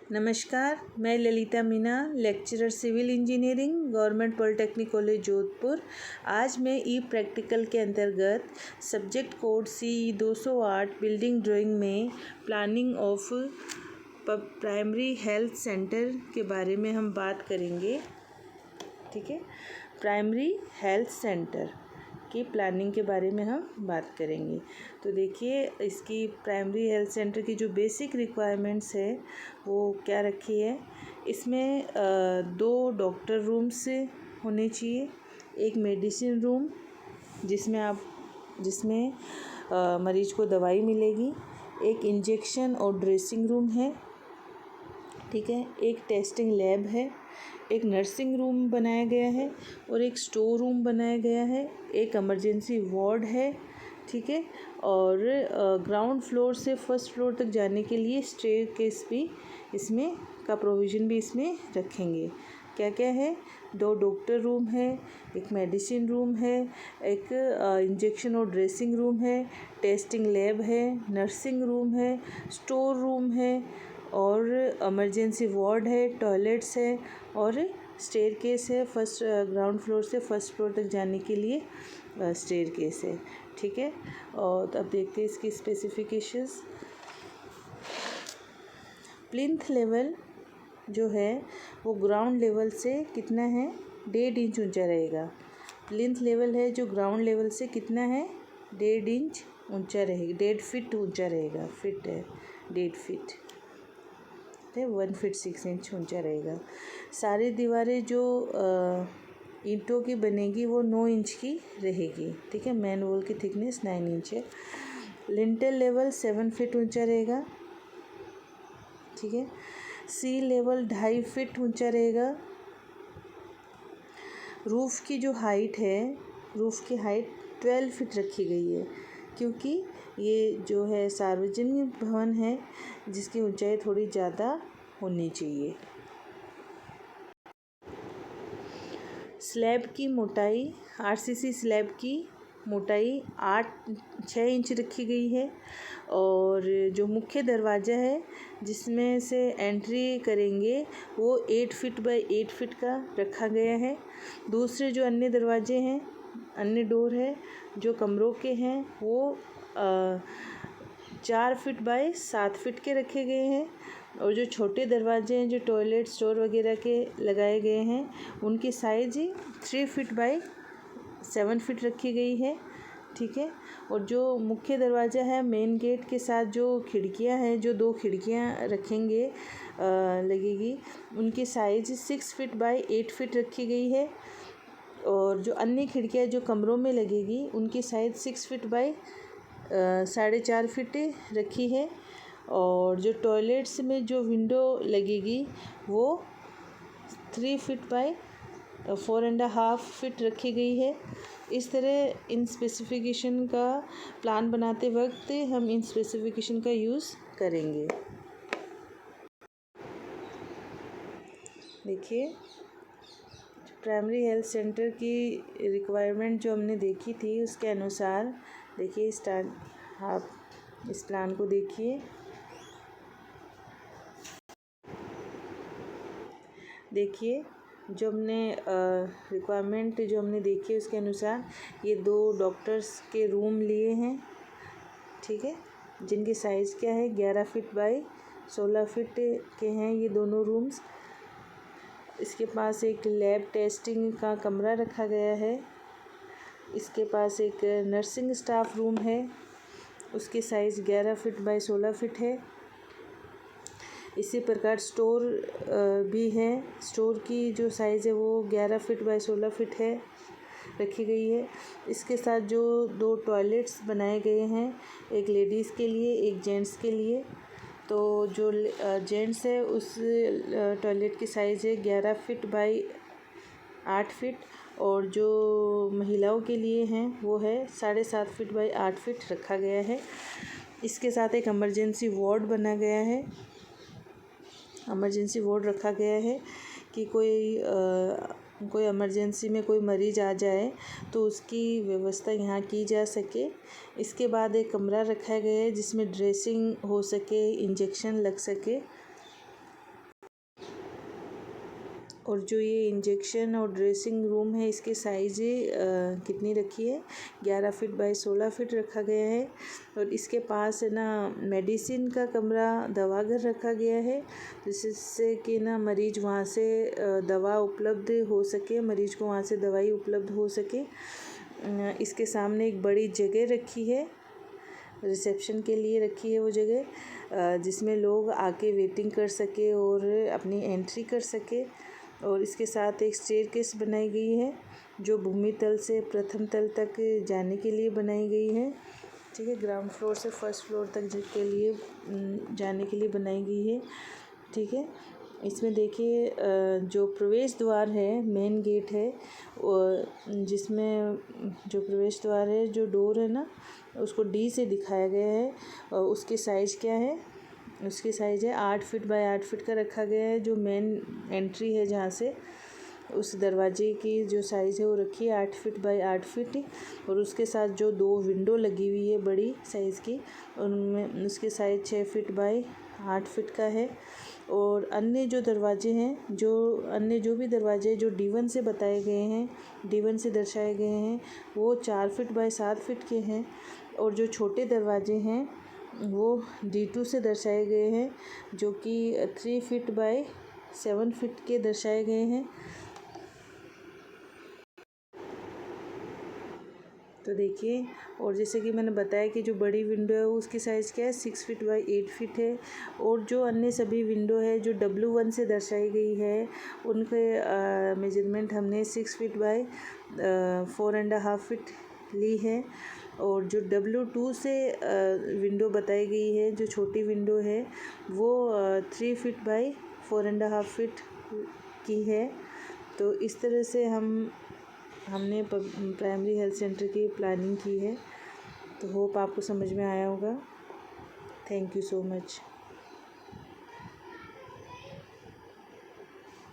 नमस्कार, मैं Lalita Meena, lecturer civil engineering, government polytechnic college Jodhpur. आज मैं ई प्रैक्टिकल के अंतर्गत subject code CE 208 building drawing में planning of primary health centre के बारे में हम बात करेंगे। ठीक है, प्राइमरी हेल्थ सेंटर की प्लानिंग के बारे में हम बात करेंगे। तो देखिए, इसकी प्राइमरी हेल्थ सेंटर की जो बेसिक रिक्वायरमेंट्स है वो क्या रखी है। इसमें 2 डॉक्टर रूम्स होने चाहिए, एक मेडिसिन रूम जिसमें मरीज को दवाई मिलेगी, एक इंजेक्शन और ड्रेसिंग रूम है। ठीक है, एक टेस्टिंग लैब है, एक नर्सिंग रूम बनाया गया है और एक स्टोर रूम बनाया गया है, एक इमरजेंसी वार्ड है। ठीक है, और ग्राउंड फ्लोर से फर्स्ट फ्लोर तक जाने के लिए स्टेयरकेस भी इसमें का प्रोविज़न भी इसमें रखेंगे। क्या क्या है, 2 डॉक्टर रूम है, एक मेडिसिन रूम है, एक इंजेक्शन और ड्रेसिंग रूम है, टेस्टिंग लैब है, नर्सिंग रूम है, स्टोर रूम है और इमरजेंसी वार्ड है, टॉयलेट्स है और स्टेयरकेस है। फर्स्ट ग्राउंड फ्लोर से फर्स्ट फ्लोर तक जाने के लिए स्टेयरकेस है। ठीक है, और अब देखते हैं इसकी स्पेसिफिकेशंस। प्लिंथ लेवल जो है वो ग्राउंड लेवल से कितना है, 1.5 इंच ऊंचा रहेगा। प्लिंथ लेवल है जो ग्राउंड लेवल से कितना है, 1.5 इंच ऊंचा रहेगा, 1.5 फीट ऊंचा रहेगा। फिट है 1.5 फीट, 1 फीट 6 इंच ऊंचा रहेगा। सारी दीवारें जो ईंटों की बनेगी वो 9 इंच की रहेगी। ठीक है, मेन वॉल की थिकनेस 9 इंच है। लिंटेल लेवल 7 फीट ऊंचा रहेगा। ठीक है, सी लेवल 2.5 फीट ऊंचा रहेगा। रूफ़ की जो हाइट है, रूफ़ की हाइट 12 फीट रखी गई है, क्योंकि ये जो है सार्वजनिक भवन है जिसकी ऊंचाई थोड़ी ज़्यादा होनी चाहिए। स्लैब की मोटाई, RCC स्लैब की मोटाई 6 इंच रखी गई है और जो मुख्य दरवाज़ा है जिसमें से एंट्री करेंगे वो 8 फीट बाय 8 फीट का रखा गया है। दूसरे जो अन्य दरवाजे हैं, अन्य डोर है जो कमरों के हैं वो 4 फीट बाय 7 फीट के रखे गए हैं और जो छोटे दरवाजे हैं जो टॉयलेट स्टोर वगैरह के लगाए गए हैं उनकी साइज़ 3 फीट बाय 7 फीट रखी गई है। ठीक है, और जो मुख्य दरवाज़ा है मेन गेट के साथ जो खिड़कियां हैं, जो 2 खिड़कियां रखेंगे लगेगी, उनकी साइज़ 6 फीट बाय 8 फीट रखी गई है और जो अन्य खिड़कियां जो कमरों में लगेगी उनकी साइज़ 6 फीट बाय 4.5 फीट रखी है और जो टॉयलेट्स में जो विंडो लगेगी वो 3 फीट बाय 4.5 फीट रखी गई है। इस तरह इन स्पेसिफिकेशन का प्लान बनाते वक्त हम इन स्पेसिफिकेशन का यूज़ करेंगे। देखिए, प्राइमरी हेल्थ सेंटर की रिक्वायरमेंट जो हमने देखी थी उसके अनुसार देखिए आप इस प्लान को देखिए। देखिए, जो हमने रिक्वायरमेंट जो हमने देखी उसके अनुसार ये 2 डॉक्टर्स के रूम लिए हैं। ठीक है, जिनकी साइज़ क्या है, 11 फीट बाय 16 फीट के हैं ये दोनों रूम्स। इसके पास एक लैब टेस्टिंग का कमरा रखा गया है। इसके पास एक नर्सिंग स्टाफ रूम है, उसकी साइज़ 11 फीट बाय 16 फीट है। इसी प्रकार स्टोर भी है, स्टोर की जो साइज़ है वो 11 फीट बाय 16 फीट है रखी गई है। इसके साथ जो 2 टॉयलेट्स बनाए गए हैं, एक लेडीज़ के लिए एक जेंट्स के लिए। तो जो जेंट्स है उस टॉयलेट की साइज़ है 11 फीट बाय 8 फीट और जो महिलाओं के लिए हैं वो है 7.5 फीट बाय 8 फीट रखा गया है। इसके साथ एक इमरजेंसी वार्ड बना गया है, इमरजेंसी वार्ड रखा गया है कि कोई इमरजेंसी में कोई मरीज़ आ जाए तो उसकी व्यवस्था यहाँ की जा सके। इसके बाद एक कमरा रखा गया है जिसमें ड्रेसिंग हो सके, इंजेक्शन लग सके। और जो ये इंजेक्शन और ड्रेसिंग रूम है इसके साइज़ कितनी रखी है, 11 फीट बाय 16 फीट रखा गया है। और इसके पास है ना मेडिसिन का कमरा, दवाघर रखा गया है, जिससे कि ना मरीज़ वहाँ से दवा उपलब्ध हो सके, मरीज़ को वहाँ से दवाई उपलब्ध हो सके। इसके सामने एक बड़ी जगह रखी है, रिसेप्शन के लिए रखी है वो जगह, जिसमें लोग आके वेटिंग कर सके और अपनी एंट्री कर सके। और इसके साथ एक स्टेयरकेस बनाई गई है जो भूमि तल से प्रथम तल तक जाने के लिए बनाई गई है। ठीक है, ग्राउंड फ्लोर से फर्स्ट फ्लोर तक के लिए जाने के लिए बनाई गई है। ठीक है, इसमें देखिए जो प्रवेश द्वार है, मेन गेट है, जिसमें जो प्रवेश द्वार है, जो डोर है ना, उसको डी से दिखाया गया है। और उसकी साइज़ क्या है, उसकी साइज़ है 8 फीट बाय 8 फीट का रखा गया है। जो मेन एंट्री है जहाँ से, उस दरवाजे की जो साइज़ है वो रखी है 8 फीट बाय 8 फीट। और उसके साथ जो 2 विंडो लगी हुई है बड़ी साइज़ की, उनमें उसकी साइज़ 6 फीट बाय 8 फीट का है। और अन्य जो दरवाजे हैं, अन्य जो भी दरवाजे जो D1 से बताए गए हैं, D1 से दर्शाए गए हैं, वो 4 फीट बाय 7 फीट के हैं। और जो छोटे दरवाजे हैं वो D2 से दर्शाए गए हैं, जो कि 3 फीट बाय 7 फीट के दर्शाए गए हैं। तो देखिए, और जैसे कि मैंने बताया कि जो बड़ी विंडो है उसकी साइज़ क्या है, 6 फीट बाय 8 फीट है। और जो अन्य सभी विंडो है जो W1 से दर्शाई गई है, उनके मेजरमेंट हमने 6 फीट बाय 4.5 फीट ली है। और जो W2 से विंडो बताई गई है, जो छोटी विंडो है, वो 3 फीट बाय 4.5 फीट की है। तो इस तरह से हमने प्राइमरी हेल्थ सेंटर की प्लानिंग की है। तो होप आपको समझ में आया होगा। Thank you so much.